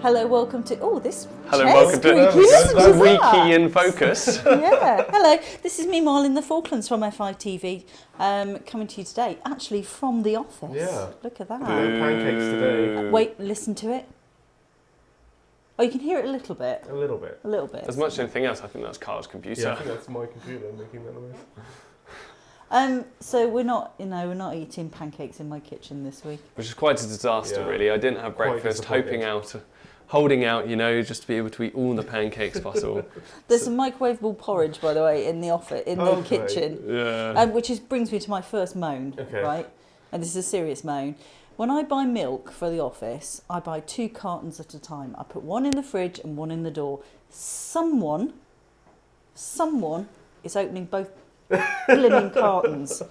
Hello, welcome to... Oh, this Hello, chair's welcome to squeaky. Listen to that. Squeaky in Focus. Yeah, hello. This is me, Marl, in the Falklands from FITV, coming to you today, actually from the office. Yeah. Look at that. Pancakes today. Wait, listen to it. Oh, you can hear it a little bit. A little bit. A little bit. As much as anything else, I think that's Carl's computer. Yeah, I think that's my computer making that noise. So we're not eating pancakes in my kitchen this week. Which is quite a disaster, Yeah. really. I didn't have Quite breakfast, disappointed. holding out, just to be able to eat all the pancakes possible. There's some microwavable porridge, by the way, in the office, in the kitchen. Yeah. Which brings me to my first moan, right? And this is a serious moan. When I buy milk for the office, I buy 2 cartons at a time. I put one in the fridge and one in the door. Someone is opening both blimmin' cartons.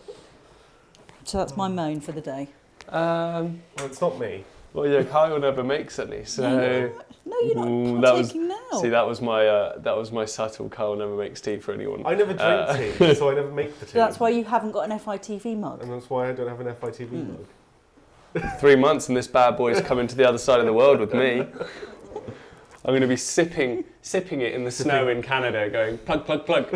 So that's my moan for the day. Well, it's not me. Well, yeah, Kyle never makes any, so... No, you're not partaking now. See, that was my subtle Kyle never makes tea for anyone. I never drink tea, so I never make the tea. So that's why you haven't got an FITV mug. And that's why I don't have an FITV mug. 3 months and this bad boy's coming to the other side of the world with me. I'm going to be sipping it in the snow in Canada, going plug, plug, plug.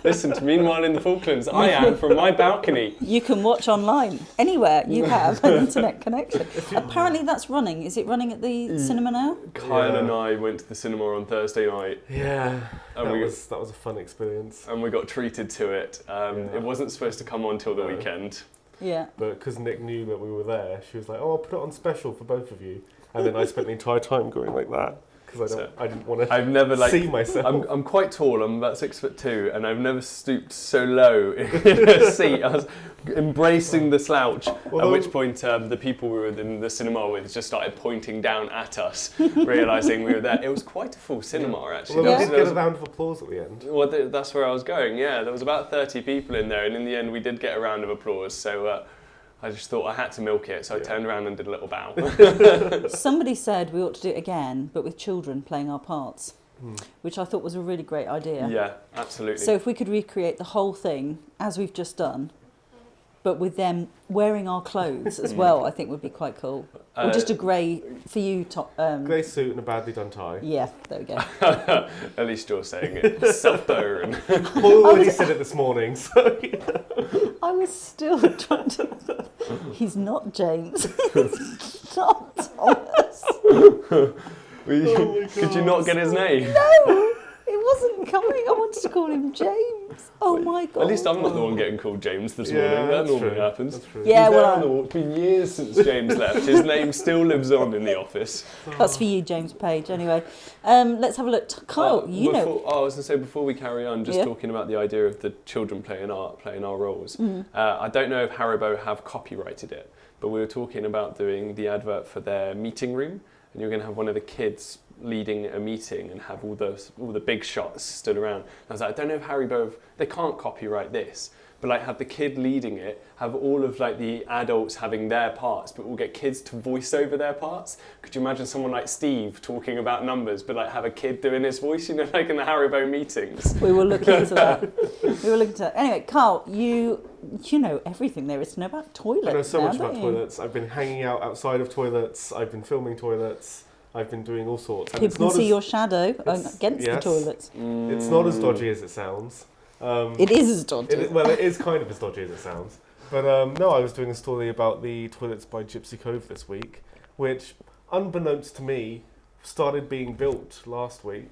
Listen to Meanwhile in the Falklands, I am from my balcony. You can watch online anywhere you have an internet connection. Apparently that's running. Is it running at the cinema now? Kyle and I went to the cinema on Thursday night. Yeah, And that was a fun experience. And we got treated to it. It wasn't supposed to come on till the weekend. Yeah. But because Nick knew that we were there, she was like, "Oh, I'll put it on special for both of you." And then I spent the entire time going like that because I didn't want to see myself. I'm quite tall. I'm about 6'2", and I've never stooped so low in a seat. I was embracing the slouch. At which point, the people we were in the cinema with just started pointing down at us, realising we were there. It was quite a full cinema, actually. Well, we did get a round of applause at the end. Well, that's where I was going. Yeah, there was about 30 people in there, and in the end, we did get a round of applause. So. I just thought I had to milk it, so I turned around and did a little bow. Somebody said we ought to do it again, but with children playing our parts, which I thought was a really great idea. Yeah, absolutely. So if we could recreate the whole thing, as we've just done, but with them wearing our clothes as well, I think would be quite cool. Or just a grey, for you, grey suit and a badly done tie. Yeah, there we go. At least you're saying it. Self-burn. I already said it this morning, so... I was still trying to... He's not James. He's not Thomas. Could you not get his name? No! It wasn't coming. I wanted to call him James. Oh my God. At least I'm not the one getting called James this morning. That normally happens. That's true. Yeah, He's well, there on the wall. It's been years since James left. His name still lives on in the office. That's for you, James Page. Anyway, let's have a look. Kyle, I was going to say, before we carry on, just Yeah. talking about the idea of the children playing our roles. I don't know if Haribo have copyrighted it, but we were talking about doing the advert for their meeting room, and you're going to have one of the kids leading a meeting and have all the big shots stood around. And I was like, I don't know if Haribo, they can't copyright this, but like have the kid leading it, have all of like the adults having their parts, but we'll get kids to voice over their parts. Could you imagine someone like Steve talking about numbers, but like have a kid doing his voice, like in the Haribo meetings? We will look into that. Anyway, Carl, you know everything there is to know about toilets. I know so much about don't you? toilets. I've been hanging out outside of toilets. I've been filming toilets. I've been doing all sorts. And People can see your shadow against the toilets. It's not as dodgy as it sounds. It is as dodgy. It is kind of as dodgy as it sounds. But no, I was doing a story about the toilets by Gypsy Cove this week, which, unbeknownst to me, started being built last week.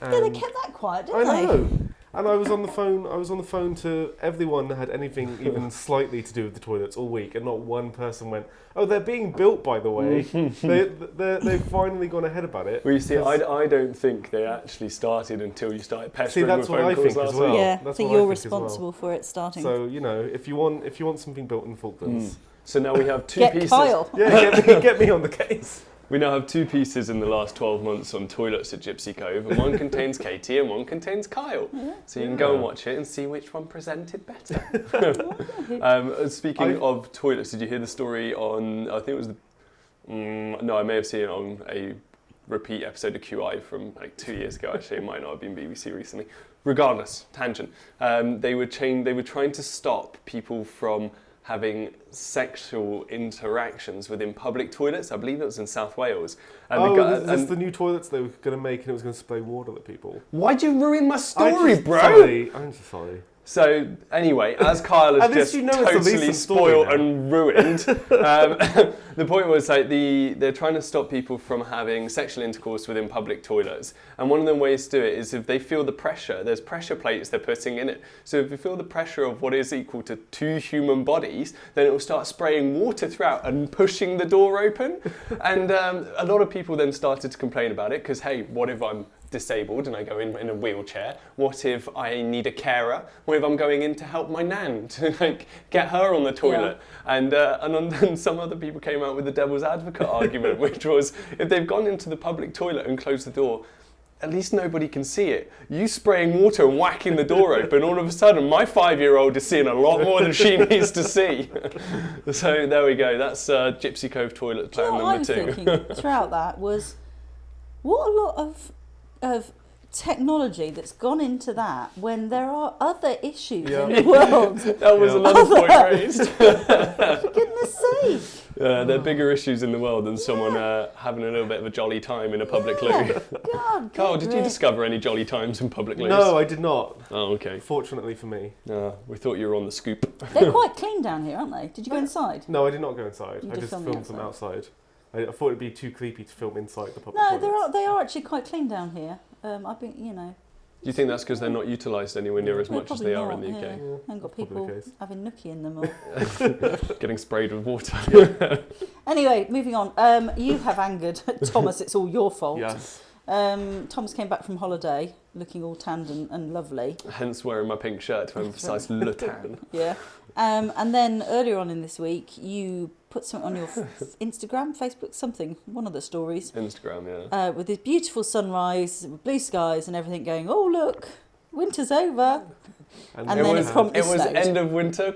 Yeah, they kept that quiet, didn't they? I know. And I was on the phone to everyone that had anything even slightly to do with the toilets all week, and not one person went, "Oh, they're being built, by the way." They've finally gone ahead about it. Well, you see, I don't think they actually started until you started pestering that's with what phone I calls think last as well. week. Yeah, I That's think what I you're think as well. responsible for it starting. So if you want something built in Falklands, So now we have two Get pieces. Kyle. yeah, get me on the case. We now have 2 pieces in the last 12 months on toilets at Gypsy Cove, and one contains Katie and one contains Kyle. So you can go and watch it and see which one presented better. Speaking of toilets, did you hear the story on, I think it was no, I may have seen it on a repeat episode of QI from like 2 years ago, actually. It might not have been BBC recently. Regardless, tangent. They were trying to stop people from having sexual interactions within public toilets. I believe it was in South Wales. And is this the new toilets they were going to make and it was going to spray water at people? Why'd you ruin my story, bro? Sorry, I'm so sorry. So anyway, as Kyle has just totally spoiled and ruined, the point was like they're trying to stop people from having sexual intercourse within public toilets. And one of the ways to do it is if they feel the pressure, there's pressure plates they're putting in it. So if you feel the pressure of what is equal to 2 human bodies, then it will start spraying water throughout and pushing the door open. And a lot of people then started to complain about it because, hey, what if I'm disabled and I go in a wheelchair? What if I need a carer? What if I'm going in to help my nan to like get her on the toilet? Yeah. And then some other people came out with the devil's advocate argument, which was if they've gone into the public toilet and closed the door, at least nobody can see it. You spraying water and whacking the door open, all of a sudden my 5-year-old is seeing a lot more than she needs to see. So there we go. That's Gypsy Cove toilet plan number 2. What I was thinking throughout that was, what a lot of technology that's gone into that when there are other issues in the world. That was another point raised. For goodness sake. There are bigger issues in the world than someone having a little bit of a jolly time in a public loo. God, Carl, did you discover any jolly times in public loos? No, I did not. Oh, okay. Fortunately for me. We thought you were on the scoop. They're quite clean down here, aren't they? Did you go inside? No, I did not go inside. You I just filmed them outside. I thought it'd be too creepy to film inside the public toilets. They are actually quite clean down here. I've been, Do you think that's because they're not utilised anywhere near as much as they are in the UK? Yeah. Haven't got people having nookie in them or getting sprayed with water. Anyway, moving on. You have angered Thomas. It's all your fault. Yes. Thomas came back from holiday looking all tanned and lovely. Hence wearing my pink shirt to emphasise Luton. Yeah. And then earlier on in this week, you put something on your Instagram, Facebook, something, one of the stories. Instagram, yeah. With this beautiful sunrise, blue skies and everything going, oh, look, winter's over. And then it promptly snowed. It was end of winter, ?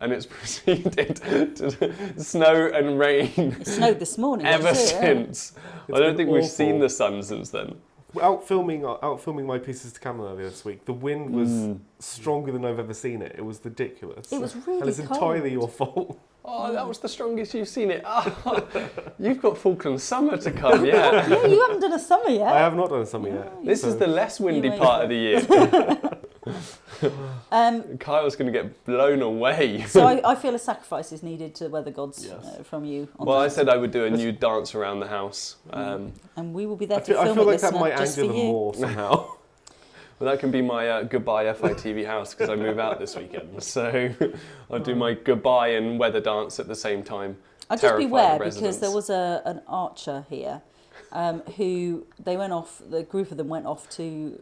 And it's proceeded to snow and rain. It snowed this morning. Ever since. I don't think we've seen the sun since then. Out filming my pieces to camera earlier this week, the wind was stronger than I've ever seen it. It was ridiculous. It was really And it's cold. entirely your fault. Oh, that was the strongest you've seen it. Oh, you've got Falkland summer to come, yeah. Yeah, you haven't done a summer yet. I have not done a summer yet. This is the less windy part of the year. Kyle's going to get blown away. So I feel a sacrifice is needed to weather gods from you. Well, I said I would do a nude dance around the house. And we will be there to film I feel like that might anger them more somehow. Well, that can be my goodbye FITV house because I move out this weekend. So I'll do my goodbye and weather dance at the same time. I'd just beware because there was an archer here who the group of them went off to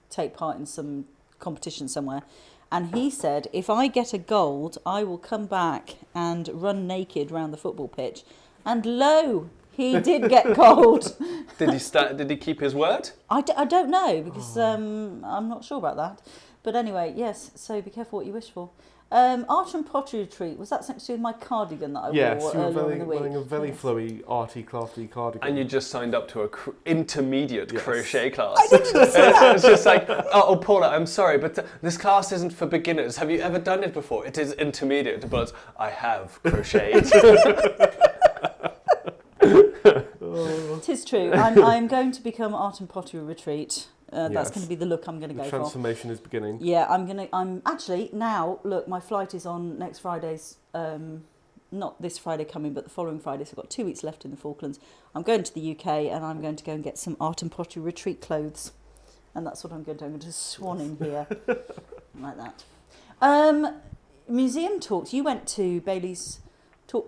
take part in some competition somewhere. And he said, if I get a gold, I will come back and run naked round the football pitch. And lo, he did get gold. Did he keep his word? I don't know because I'm not sure about that. But anyway, yes, so be careful what you wish for. Art and pottery retreat, was that something to do with my cardigan that I wore earlier in the week? Wearing a very flowy, arty, crafty cardigan. And you just signed up to a intermediate crochet class. I didn't just say that. It's just like, oh, Paula, I'm sorry, but this class isn't for beginners. Have you ever done it before? It is intermediate, but I have crocheted. It is true. I'm going to become art and pottery retreat. That's going to be the look I'm going to go for. The transformation is beginning. Yeah, I'm actually now. Look, my flight is on next Friday's. Not this Friday coming, but the following Friday. So I've got 2 weeks left in the Falklands. I'm going to the UK and I'm going to go and get some art and pottery retreat clothes, and that's what I'm going to do. I'm going to swan in here like that. Museum talks. You went to Bailey's.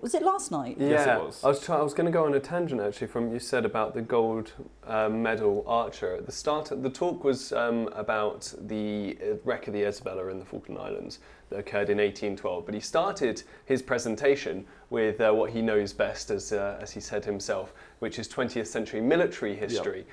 Was it last night? Yeah, yes, it was. I was going to go on a tangent actually from you said about the gold medal archer. At the start, the talk was about the wreck of the Isabella in the Falkland Islands that occurred in 1812. But he started his presentation with what he knows best, as he said himself, which is 20th century military history. Yep.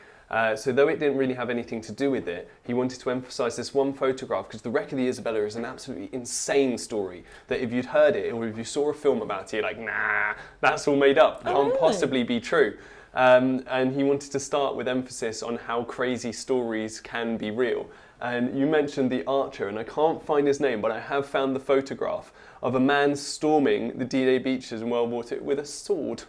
So though it didn't really have anything to do with it, he wanted to emphasise this one photograph because the wreck of the Isabella is an absolutely insane story that if you'd heard it or if you saw a film about it, you're like, nah, that's all made up, can't possibly be true. And he wanted to start with emphasis on how crazy stories can be real. and you mentioned the archer, and I can't find his name, but I have found the photograph of a man storming the D-Day beaches in World War II with a sword.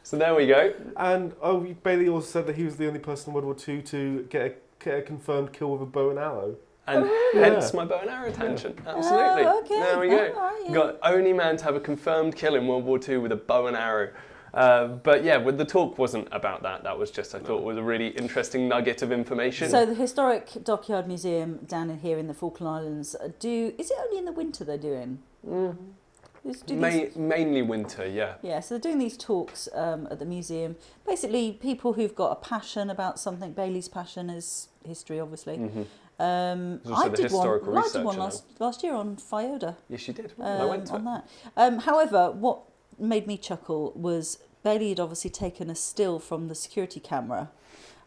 So there we go. And Bailey also said that he was the only person in World War II to get a confirmed kill with a bow and arrow. And hence my bow and arrow tangent. Absolutely. Oh, okay. There we go. Right, yeah. Got only man to have a confirmed kill in World War II with a bow and arrow. But yeah, the talk wasn't about that. That was just, I thought, was a really interesting nugget of information. So the historic Dockyard Museum down in here in the Falkland Islands, is it only in the winter they're doing? Mainly winter, yeah. Yeah, so they're doing these talks at the museum. Basically, people who've got a passion about something. Bailey's passion is history, obviously. Mm-hmm. I did one last year on Fyoda. Yes, you did. I went to on that. However, what made me chuckle was Bailey had obviously taken a still from the security camera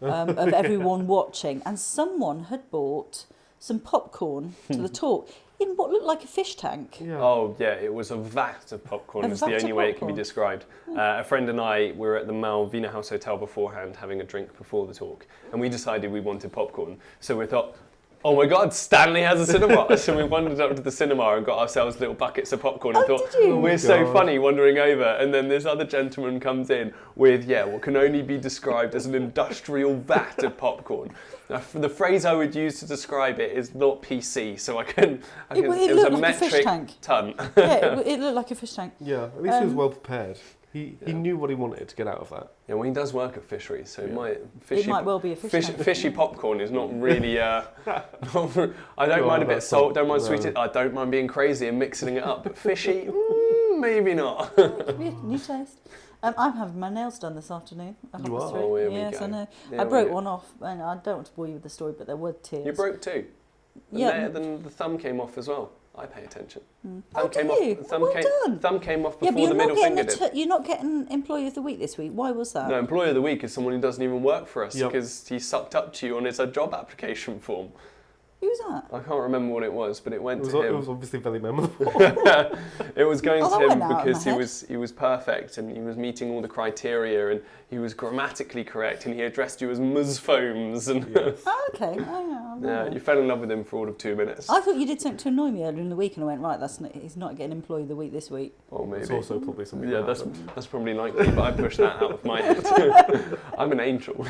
of everyone watching, and someone had bought some popcorn to the talk in what looked like a fish tank. Yeah. Oh yeah, it was a vat of popcorn. Is the only way it can be described. A friend and I were at the Malvina House Hotel beforehand, having a drink before the talk, and we decided we wanted popcorn. So we thought, oh my God, Stanley has a cinema. So we wandered up to the cinema and got ourselves little buckets of popcorn and thought, we're so funny wandering over. And then this other gentleman comes in with, what can only be described as an industrial vat of popcorn. Now, the phrase I would use to describe it is not PC, so it was a metric ton. Yeah, it looked like a fish tank. Yeah, at least he was well prepared. He knew what he wanted to get out of that. Yeah, well, he does work at fisheries, so it might well be a fish tank. Fishy popcorn is not really. I don't mind a bit of salt, don't mind sweet. I don't mind being crazy and mixing it up. But fishy, maybe not. New taste. I'm having my nails done this afternoon. You are? Oh, here yes, we go. I know. There I broke one off, and I don't want to bore you with the story, but there were tears. You broke two. Yeah. Then the thumb came off as well. I pay attention. Thumb came off. Thumb came off before but the middle finger did. You're not getting Employee of the Week this week. Why was that? No, Employee of the Week is someone who doesn't even work for us because he sucked up to you on his job application form. Who was that? I can't remember what it was, but it went to him. It was obviously very memorable. It was going to him because he was perfect and he was meeting all the criteria and he was grammatically correct and he addressed you as Musfoams and Okay. you fell in love with him for all of 2 minutes. I thought you did something to annoy me earlier in the week, and I went, right, he's not getting Employee of the Week this week. Well, maybe. It's also probably something. Yeah, that's probably likely, but I pushed that out of my head. I'm an angel.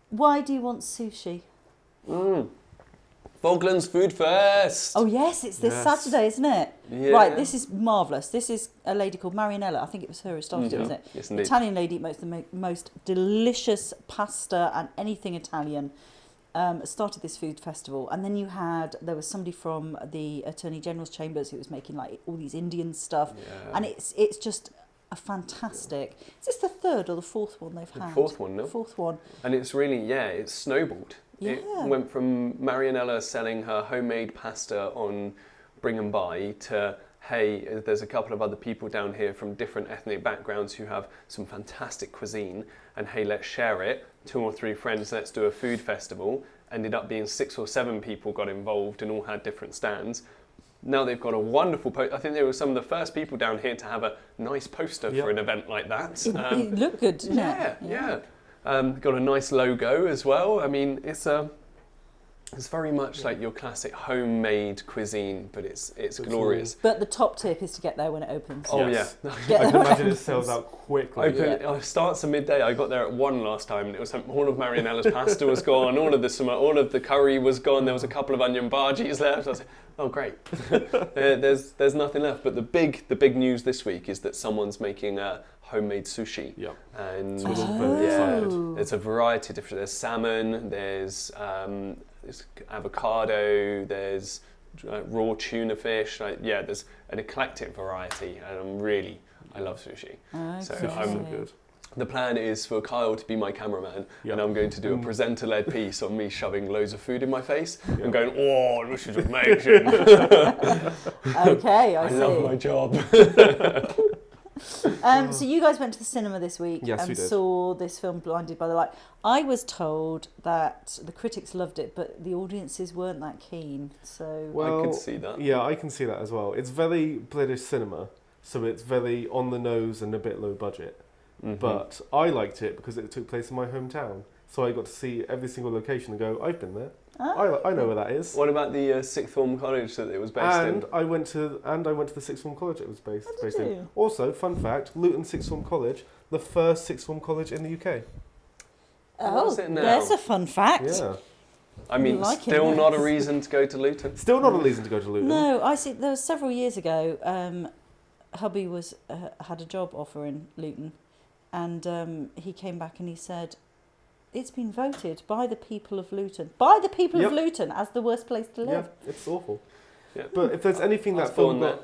Why do you want sushi? Falklands Food Fest! Oh yes, it's this Saturday, isn't it? Yeah. Right, this is marvellous. This is a lady called Marianella. I think it was her who started it, wasn't it? Yes, indeed. Italian lady, makes the most delicious pasta and anything Italian. Started this food festival, and then there was somebody from the Attorney General's Chambers who was making like all these Indian stuff, and it's just a fantastic. Is this the third or the fourth one they've had? Fourth one, no? Fourth one. And it's really, it's snowballed. Yeah. It went from Marianella selling her homemade pasta on Bring and Buy to, hey, there's a couple of other people down here from different ethnic backgrounds who have some fantastic cuisine, and hey, let's share it. 2 or 3 friends, let's do a food festival. Ended up being 6 or 7 people got involved and all had different stands. Now they've got a wonderful I think they were some of the first people down here to have a nice poster for an event like that. It looked good, didn't it? Yeah. Got a nice logo as well. I mean, it's very much like your classic homemade cuisine, but it's glorious. But the top tip is to get there when it opens. Oh yeah. Get I there can when imagine it it sells out quickly. It starts at midday. I got there at 1 last time, and it was all of Marianella's pasta was gone, all of the curry was gone. There was a couple of onion bhajis left. I was like, oh great, there's nothing left. But the big news this week is that someone's making homemade sushi. Yeah. And Oh. it's a variety of different. There's salmon. There's avocado. There's raw tuna fish. There's an eclectic variety, and I love sushi. Okay. So Good. the plan is for Kyle to be my cameraman, and I'm going to do a presenter-led piece on me shoving loads of food in my face and going, oh, this is amazing. Okay, I see. love my job. So you guys went to the cinema this week Yes, and we did. saw this film, Blinded by the Light. I was told that the critics loved it, but the audiences weren't that keen. So Well, I could see that. Yeah, I can see that as well. It's very British cinema, so it's very on the nose and a bit low budget. Mm-hmm. But I liked it because it took place in my hometown. So I got to see every single location and go, I've been there. Ah. I know where that is. What about the sixth form college that it was based And in? I went to the sixth form college it was based did in. you? Also, fun fact, Luton Sixth Form College, the first sixth form college in the UK. What's it now? There's a fun fact. Yeah. I mean, Liking still this. not a reason to go to Luton. Still not a reason to go to Luton. No, I see. There was several years ago. Hubby was had a job offer in Luton, and he came back and he said, "It's been voted by the people of Luton, Yep. as the worst place to live." Yeah, it's awful. Yeah. But if there's anything I was that film born got,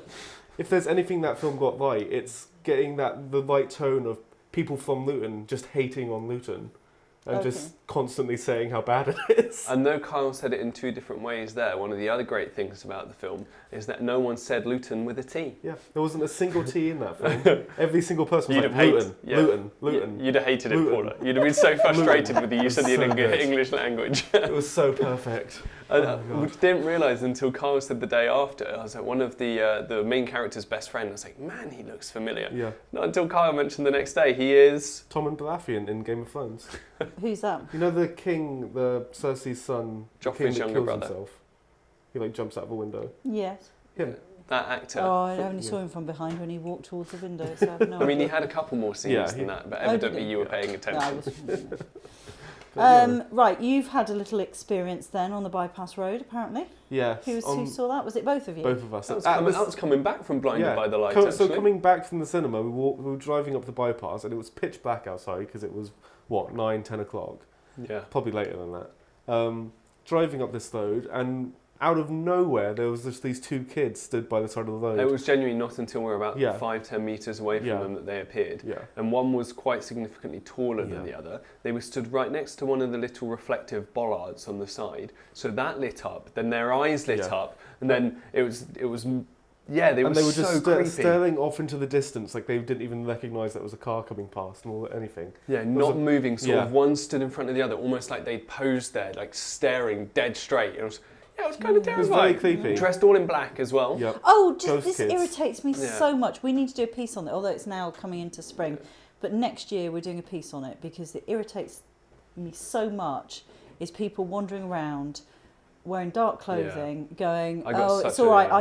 if there's anything that film got right, it's getting the right tone of people from Luton just hating on Luton, and just constantly saying how bad it is. I know Kyle said it in two different ways there. One of the other great things about the film is that no one said Luton with a T. Yeah, there wasn't a single T in that film. Every single person was You'd like, have hated- Luton, yeah. Luton, Luton. You'd have hated it, Luton. Paula. You'd have been so frustrated with the use of the So good. English language. It was so perfect. We didn't realise until Kyle said the day after. I was like, one of the main character's best friend. I was like, man, he looks familiar. Yeah. Not until Kyle mentioned the next day, he is. Tom and Baratheon in Game of Thrones. Who's that? You know the king, the Cersei's son, the king Joffrey's that younger kills brother. himself. He like jumps out of a window. Yes. Him. That actor. Oh, I only Yeah. saw him from behind when he walked towards the window. So I have no I mean, he idea. had a couple more scenes Yeah, than that, but Oh, did evidently he? you were Yeah. paying No, attention. I was. But no. Right, you've had a little experience then on the bypass road, apparently. Yes. Who saw that? Was it both of you? Both of us. That was, At coming, the- that was coming back from Blinded by the Light, So actually. coming back from the cinema, we were driving up the bypass, and it was pitch black outside because it was 9-10 o'clock, Yeah. probably later than that. Driving up this road, and out of nowhere there was just these two kids stood by the side of the road. It was genuinely not until we were about Yeah. 5-10 metres away from Yeah. them that they appeared. Yeah. And one was quite significantly taller than Yeah. the other. They were stood right next to one of the little reflective bollards on the side. So that lit up, then their eyes lit Yeah. up, and then it was yeah, they were and they were so just creepy. staring off into the distance, like they didn't even recognise that was a car coming past or anything. Yeah, not moving, sort of yeah. one stood in front of the other, almost like they'd posed there, like staring dead straight. And it was kind of It was terrifying. very creepy. Dressed all in black as well. Yep. Oh, Ghost this kids. irritates me Yeah. so much. We need to do a piece on it, although it's now coming into spring. But next year we're doing a piece on it because it irritates me so much. Is people wandering around wearing dark clothing, going, I got "Oh, such it's all right. a-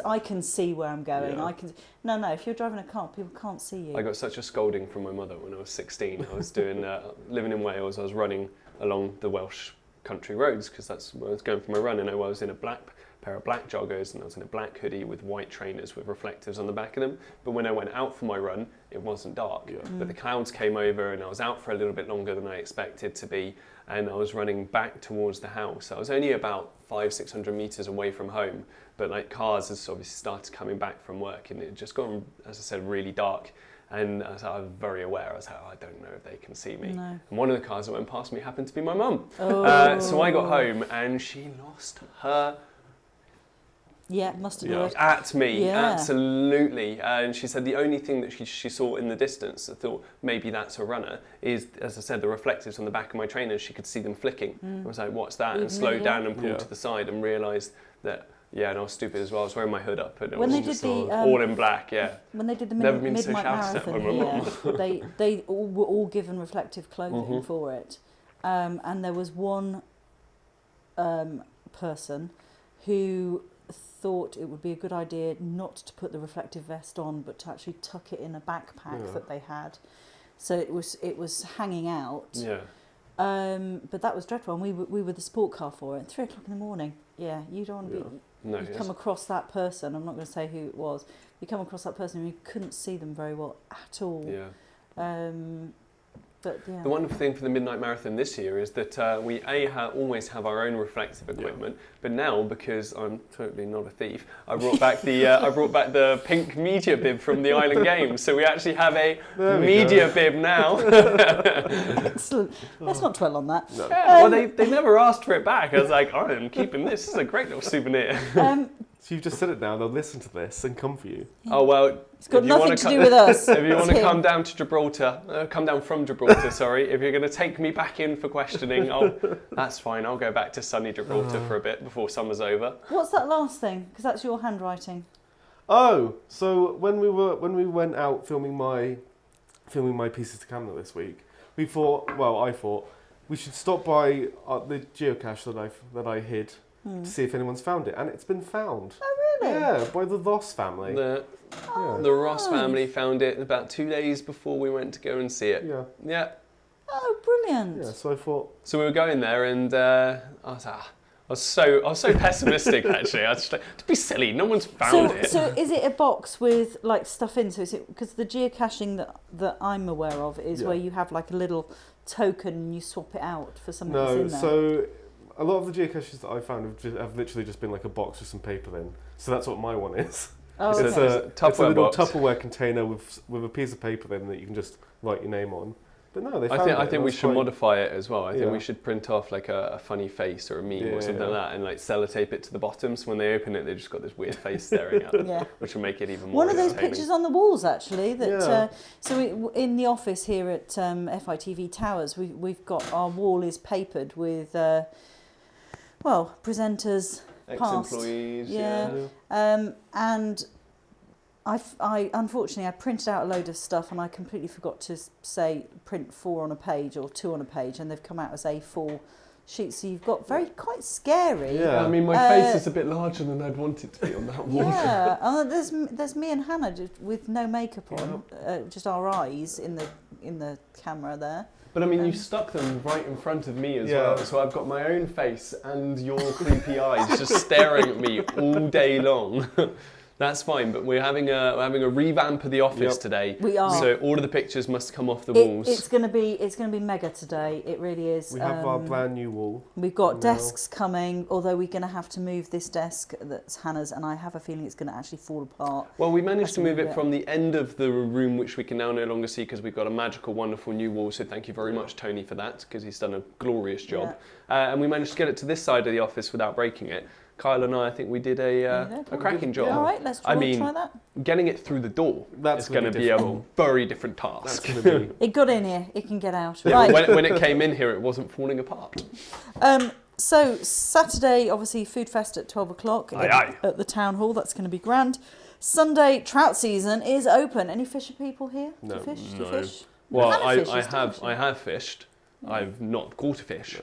I can see where I'm going. Yeah. I can." No. If you're driving a car, people can't see you. I got such a scolding from my mother when I was 16. I was doing living in Wales. I was running along the Welsh country roads because that's where I was going for my run. And I was in a pair of black joggers and I was in a black hoodie with white trainers with reflectors on the back of them. But when I went out for my run, it wasn't dark. Yeah. But the clouds came over and I was out for a little bit longer than I expected to be. And I was running back towards the house. I was only about 500-600 meters away from home, but like cars has obviously started coming back from work, and it just got, as I said, really dark. And I was very aware. I was like, I don't know if they can see me. No. And one of the cars that went past me happened to be my mum. Oh. So I got home and she lost her Yeah, mustard Yeah. word. at me, Yeah. absolutely. And she said the only thing that she saw in the distance, I thought maybe that's a runner, is, as I said, the reflectives on the back of my trainers. She could see them flicking. I was like, what's that? And Even slowed me, down yeah. and pulled Yeah. to the side and realised that, yeah, and I was stupid as well. I was wearing my hood up and it When was they did just the, all in black, yeah. When they did the Never been so midnight shouted at by marathon my here, they all, were all given reflective clothing Mhm. for it, and there was one person who thought it would be a good idea not to put the reflective vest on, but to actually tuck it in a backpack Yeah. that they had, so it was hanging out. Yeah. But that was dreadful. And we were the sport car for it at 3 o'clock in the morning. Yeah, you don't want to be. No, You yes. come across that person. I'm not going to say who it was. You come across that person and you couldn't see them very well at all. Yeah. But yeah. The wonderful thing for the Midnight Marathon this year is that we always have our own reflective equipment, but now, because I'm totally not a thief, I brought back the pink media bib from the Island Games, so we actually have a There we media go. bib now. Excellent. Let's not dwell on that. No. Well, they never asked for it back. I was like, I'm keeping this. This is a great little souvenir. So you've just said it now, they'll listen to this and come for you. Oh, well. It's got if you wanna nothing to do with us. If you want to It's come him. down to Gibraltar, come down from Gibraltar, sorry, if you're going to take me back in for questioning, that's fine. I'll go back to sunny Gibraltar for a bit before summer's over. What's that last thing? Because that's your handwriting. Oh, so when we went out filming my pieces to camera this week, I thought we should stop by the geocache that I hid to see if anyone's found it, and it's been found. Oh, really? Yeah, by the Voss family. The Yeah. Ross family found it about 2 days before we went to go and see it. Yeah. Yeah. Oh, brilliant. Yeah. So I thought. So we were going there, and I was so pessimistic. Actually, I was just like, to be silly. No one's found it. So is it a box with like stuff in? So is it because the geocaching that I'm aware of is where you have like a little token and you swap it out for something that's in there? So a lot of the geocaches that I found have literally just been like a box with some paper in. So that's what my one is. Oh, It's okay. a Tupperware little box. Tupperware container with a piece of paper in that you can just write your name on. But no, they found it. I think we That's should quite- modify it as well. I think Yeah. we should print off like a funny face or a meme Yeah, or something yeah. like that, and like sellotape it to the bottom. So when they open it, they've just got this weird face staring at them, Yeah. which will make it even more. One of those entertaining. pictures on the walls, actually. That Yeah. in the office here at FITV Towers, we've got our wall is papered with presenters, past. Ex-employees, Yeah. yeah. And I unfortunately I printed out a load of stuff and I completely forgot to say print 4 on a page or 2 on a page, and they've come out as A4 sheets. So you've got quite scary. Yeah. I mean, my face is a bit larger than I'd want it to be on that wall. Yeah, there's me and Hannah just with no makeup on, just our eyes in the camera there. But I mean, you stuck them right in front of me as Yeah. well, so I've got my own face and your creepy eyes just staring at me all day long. That's fine, but we're having a revamp of the office today. We are. So all of the pictures must come off the walls. It's gonna be mega today. It really is. We have our brand new wall. We've got now. desks coming, although we're going to have to move this desk that's Hannah's, and I have a feeling it's going to actually fall apart. Well, we managed That's to a move little it bit. from the end of the room, which we can now no longer see because we've got a magical, wonderful new wall. So thank you very much, Tony, for that, because he's done a glorious job. And we managed to get it to this side of the office without breaking it. Kyle and I think we did a cracking job. All right, let's try that. Getting it through the door is going to be a very different task. That's going to be. It got in here. It can get out. Yeah, Right. when it came in here, it wasn't falling apart. So Saturday, obviously, food fest at 12 o'clock at the town hall. That's going to be grand. Sunday, trout season is open. Any fisher people here? No. Do you fish? Do you No. fish? Well, Hannah I fishes, doesn't she? have fished. I've not caught a fish.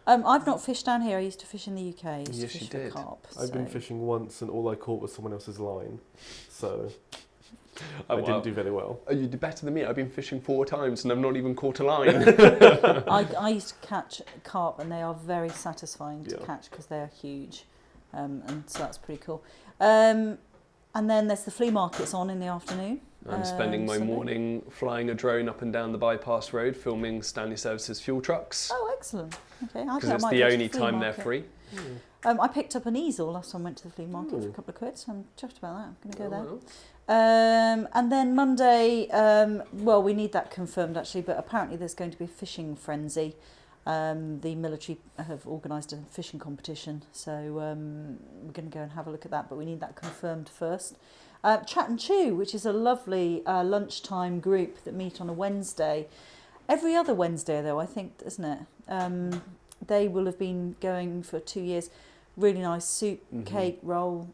I've not fished down here. I used to fish in the UK. I used to Yes, fish you for did. carp. I've been so- fishing once, and all I caught was someone else's line. So Oh, I didn't do very well. Oh, you did better than me. I've been fishing 4 times and I've not even caught a line. I used to catch carp, and they are very satisfying to Yeah. catch because they are huge, and so that's pretty cool. And then there's the flea markets on in the afternoon. I'm spending my Sunday. morning flying a drone up and down the bypass road, filming Stanley Services fuel trucks. Oh, excellent. Okay, I Because think I it's might the go to only flea time they're market. free. I picked up an easel last time I went to the flea market for a Ooh. couple of quid, so I'm chuffed about that. I'm going to go Oh, there. well. And then Monday, we need that confirmed actually, but apparently there's going to be a fishing frenzy. The military have organised a fishing competition, so we're going to go and have a look at that, but we need that confirmed first. Chat and Chew, which is a lovely lunchtime group that meet on a Wednesday. Every other Wednesday, though, I think, isn't it? They will have been going for 2 years. Really nice soup, cake, roll,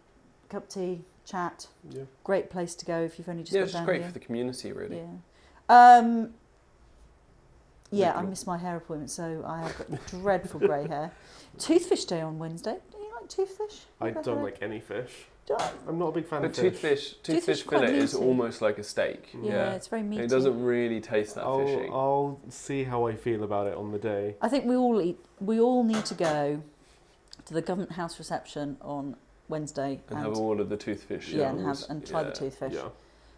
cup of tea, chat. Yeah. Great place to go if you've only just Yeah, got it's just down great here. for the community, really. Yeah. Yeah, I Lovely. missed my hair appointment, so I have got dreadful grey hair. Toothfish day on Wednesday. Do you like toothfish? I Ever don't had- like any fish. Do I? I'm not a big fan But of fish. toothfish Toothfish quite fillet is meaty. almost like a steak. Yeah, it's very meaty. It doesn't really taste that fishy. I'll see how I feel about it on the day. I think we all need to go to the Government House reception on Wednesday And have all of the toothfish. and shells. try the Yeah. toothfish. Yeah.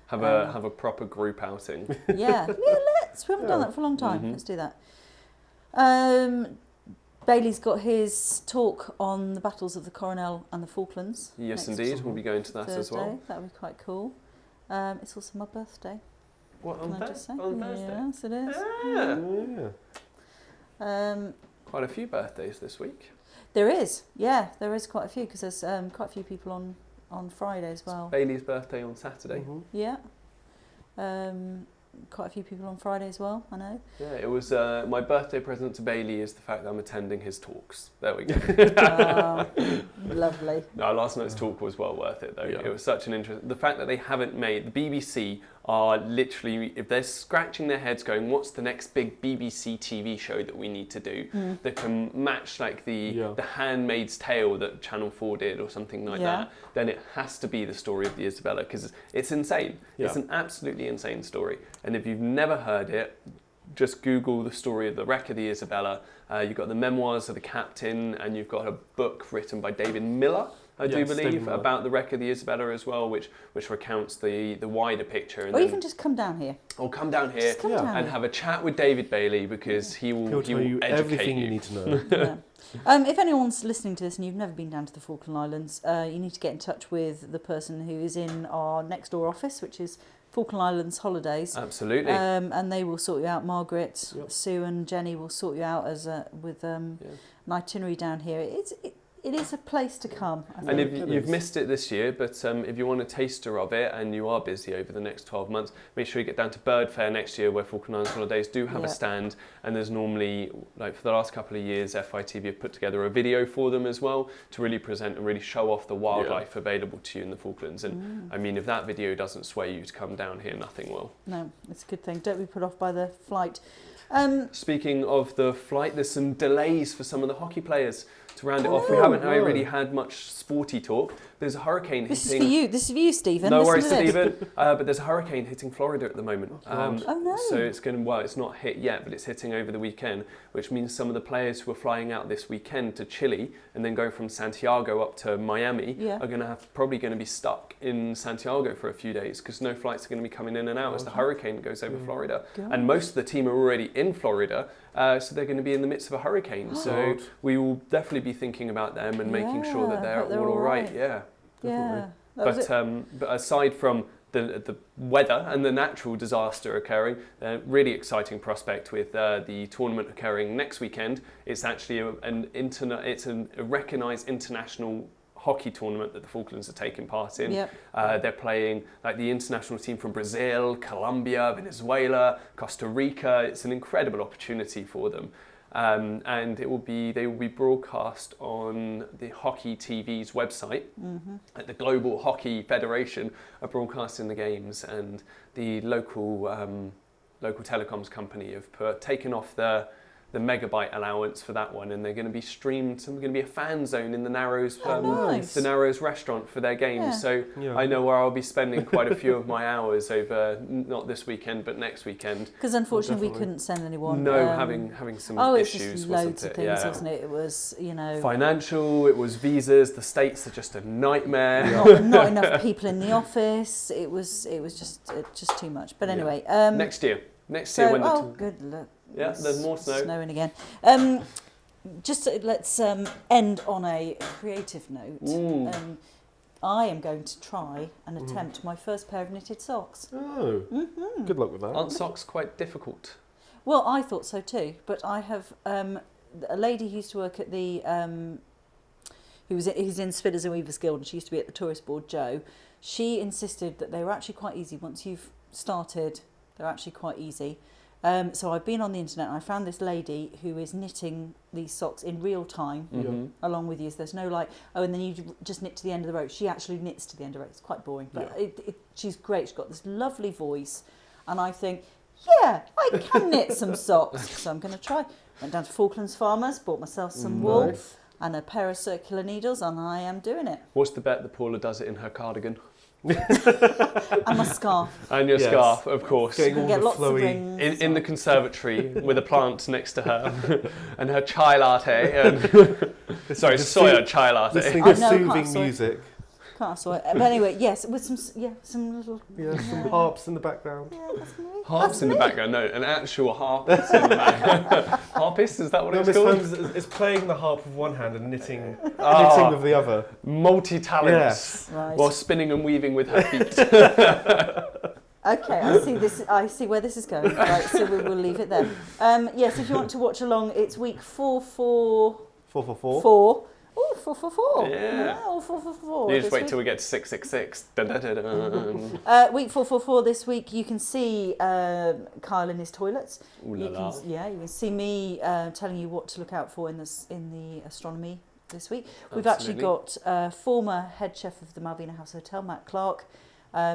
Have a proper group outing. Yeah, let's. We haven't done Yeah. that for a long time. Mhm. Let's do that. Bailey's got his talk on the battles of the Coronel and the Falklands. Yes, next indeed. We'll be going to that Thursday. as well. That'll be quite cool. It's also my birthday. What, Can I just say? on Thursday? Yes, it is. Ah, Yeah. quite a few birthdays this week. There is. Yeah, there is quite a few because there's quite a few people on Friday as well. Bailey's birthday on Saturday. Mhm. Yeah. quite a few people on Friday as well, I know. Yeah, it was my birthday present to Bailey is the fact that I'm attending his talks. There we go. Lovely. No, last night's talk was well worth it though. Yeah. It was such an interest. The fact that they haven't made, the BBC are literally, if they're scratching their heads going, what's the next big BBC TV show that we need to do that can match like the Handmaid's Tale that Channel 4 did or something like that, then it has to be the story of the Isabella, because it's insane. Yeah. It's an absolutely insane story. And if you've never heard it, just Google the story of the wreck of the Isabella. You've got the memoirs of the captain, and you've got a book written by David Miller, I do believe, about the wreck of the Isabella as well, which recounts the wider picture. And or even just come down here. Or come down here and have a chat with David Bailey, because he will tell you educate everything you need to know. If anyone's listening to this and you've never been down to the Falkland Islands, you need to get in touch with the person who is in our next door office, which is Falkland Islands Holidays. Absolutely. And they will sort you out. Margaret, Sue and Jenny will sort you out as with an itinerary down here. It is a place to come. And if you've missed it this year, but if you want a taster of it and you are busy over the next 12 months, make sure you get down to Bird Fair next year, where Falkland Islands Holidays do have a stand, and there's normally, like for the last couple of years, FITV have put together a video for them as well to really present and really show off the wildlife available to you in the Falklands. And I mean, if that video doesn't sway you to come down here, nothing will. No, it's a good thing. Don't be put off by the flight. Speaking of the flight, there's some delays for some of the hockey players. To round it off, we haven't really had much sporty talk. There's a hurricane hitting... This is for you. This is for you, Stephen. No Listen worries, to this. Stephen. But there's a hurricane hitting Florida at the moment. Oh no! So it's going to, well, it's not hit yet, but it's hitting over the weekend, which means some of the players who are flying out this weekend to Chile and then going from Santiago up to Miami are going to probably going to be stuck in Santiago for a few days, because no flights are going to be coming in and out as the hurricane goes over Florida. And most of the team are already in Florida, so they're going to be in the midst of a hurricane. So we will definitely be thinking about them and making sure that they're all right. Yeah. Yeah. But aside from the weather and the natural disaster occurring, a really exciting prospect with the tournament occurring next weekend. It's actually a recognised international hockey tournament that the Falklands are taking part in. They're playing like the international team from Brazil, Colombia, Venezuela, Costa Rica. It's an incredible opportunity for them. And they will be broadcast on the Hockey TV's website. At the Global Hockey Federation are broadcasting the games, and the local telecoms company have taken off the megabyte allowance for that one, and they're going to be streamed. So we're going to be a fan zone in the Narrows, the Narrows restaurant for their games. So I know where I'll be spending quite a few of my hours over, not this weekend but next weekend. Because unfortunately we couldn't send anyone. No, having some issues, it's just wasn't loads it? of things, wasn't it? It was, financial. It was visas. The States are just a nightmare. Not enough people in the office. It was just too much. But anyway, next year when good luck. Yeah, there's more snow. Snowing again. Let's end on a creative note. I am going to try and attempt my first pair of knitted socks. Oh, good luck with that. Aren't socks quite difficult? Well, I thought so too, but I have a lady who used to work at the who's in Spinners and Weavers Guild, and she used to be at the tourist board, Jo. She insisted that they were actually quite easy. Once you've started, they're actually quite easy. So I've been on the internet and I found this lady who is knitting these socks in real time along with you. So there's no and then you just knit to the end of the row. She actually knits to the end of the row. It's quite boring, but she's great. She's got this lovely voice, and I think, I can knit some socks. So I'm going to try. Went down to Falklands Farmers, bought myself some wool and a pair of circular needles, and I am doing it. What's the bet that Paula does it in her cardigan? And my scarf. And your scarf, of course. You can get lots of rings. In the conservatory with a plant next to her and her chai latte. And soya chai latte. Listening to soothing music. Can't saw it. But anyway, yes, with some little... some harps in the background. Yeah, that's me. Harps in the background? No, an actual harpist in the background. Harpist, is that what it's called? It's playing the harp with one hand and knitting with the other. Multi-talents. Right. While spinning and weaving with her feet. Okay, I see this. I see where this is going. Right, so we will leave it there. Yes, if you want to watch along, it's week 444. 444. 4. Oh, 444. Yeah. All 444. You just this wait week. till we get to 666. Dun, dun, dun, dun. Week 444 this week. You can see Kyle in his toilets. Ooh la la. You can see me telling you what to look out for in the astronomy this week. We've Absolutely. actually got former head chef of the Malvina House Hotel, Matt Clark,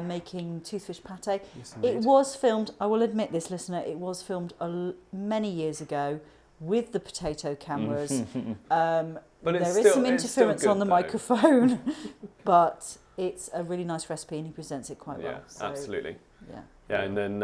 making toothfish pate. Yes, It indeed. was filmed, I will admit this, listener, it was filmed many years ago with the potato cameras. But it's There is still- some it's still interference good, on the though. microphone, but it's a really nice recipe and he presents it quite Yeah, well. So, absolutely. yeah. Yeah, and then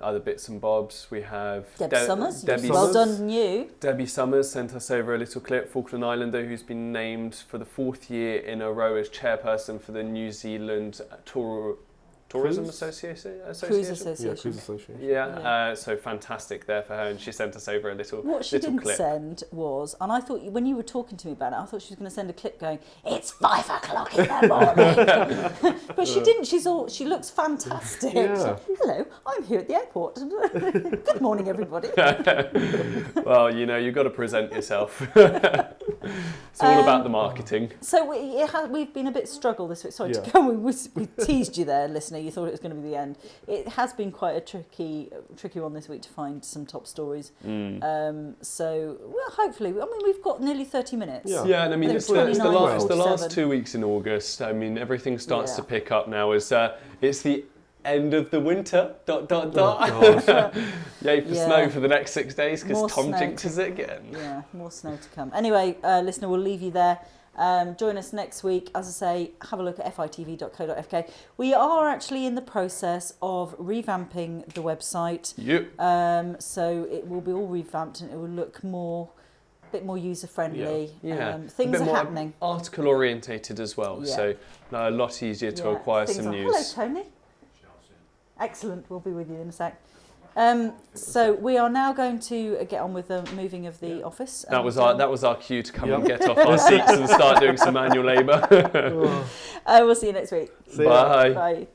other bits and bobs. We have Debbie Summers, Debbie well Summers. done you. Debbie Summers sent us over a little clip. Falkland Islander who's been named for the 4th year in a row as chairperson for the New Zealand Tourism Cruise? Association. Cruise Yeah, Association. Cruise Association. Yeah, so fantastic there for her, and she sent us over a little What she little didn't clip. send was, and I thought when you were talking to me about it, I thought she was going to send a clip going, "It's 5 o'clock in the morning," but she didn't. She looks fantastic. Yeah. She's like, "Hello, I'm here at the airport. Good morning, everybody." Well, you've got to present yourself. It's all about the marketing. So we've been a bit struggle this week. Sorry Yeah. to go. We teased you there, listener. You thought it was going to be the end. It has been quite a tricky one this week to find some top stories. So hopefully, we've got nearly 30 minutes. Yeah. Yeah, and I mean, think it's the 29, last 47. 2 weeks in August. I mean, everything starts to Yeah. pick up now as it's the end of the winter. ... Oh, Yay for Yeah. snow for the next 6 days More because Tom snow. jinxes it again. Yeah, more snow to come. Anyway, listener, we'll leave you there. Join us next week. As I say, have a look at fitv.co.uk. We are actually in the process of revamping the website. Yep. So it will be all revamped and it will look a bit more user friendly. Yeah. A Things bit are more happening. article orientated as well, Yeah. so a lot easier to Yeah, acquire things some are- news. Hello, Tony. Excellent. We'll be with you in a sec. So we are now going to get on with the moving of the office. That was our cue to come and Yep. get off our seats and start doing some manual labour. We'll see you next week. See ya. Bye. Bye.